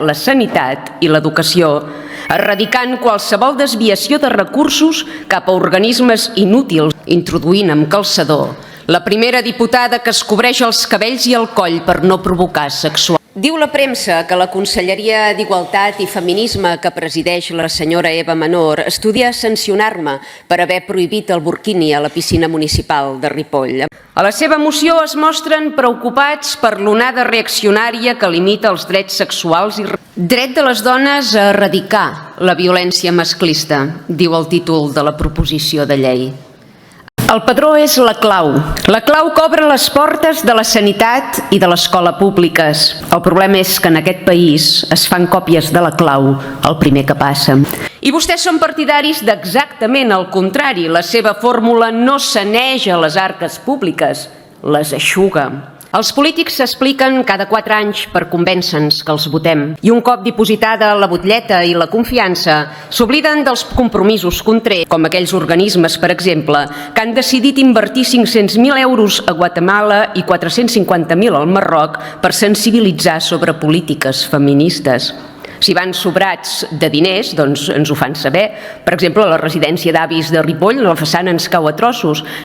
la sanitat i l'educació, erradicant qualsevol desviació de recursos cap a organismes inútils, introduint amb calçador la primera diputada que es cobreix els cabells i el coll per no provocar sexual. Diu la premsa que la Conselleria d'Igualtat i Feminisme que presideix la senyora Eva Menor estudia sancionar-me per haver prohibit el burkini a la piscina municipal de Ripoll. A la seva moció es mostren preocupats per l'onada reaccionària que limita els drets sexuals i dret de les dones a erradicar la violència masclista, diu el títol de la proposició de llei. El padró és la clau que obre les portes de la sanitat i de l'escola públiques. El problema és que en aquest país es fan còpies de la clau el primer que passa. I vostès són partidaris d'exactament el contrari. La seva fórmula no saneja les arques públiques, les eixuga. Els polítics s'expliquen cada 4 anys per convèncer-nos que els votem. I un cop dipositada la butlleta i la confiança, s'obliden dels compromisos contrets, com aquells organismes, per exemple, que han decidit invertir 500.000 euros a Guatemala i 450.000 al Marroc per sensibilitzar sobre polítiques feministes. Si van sobrats de diners, doncs ens ho fan saber. Per exemple, la residència d'avis de Ripoll, la façana ens cau a trossos.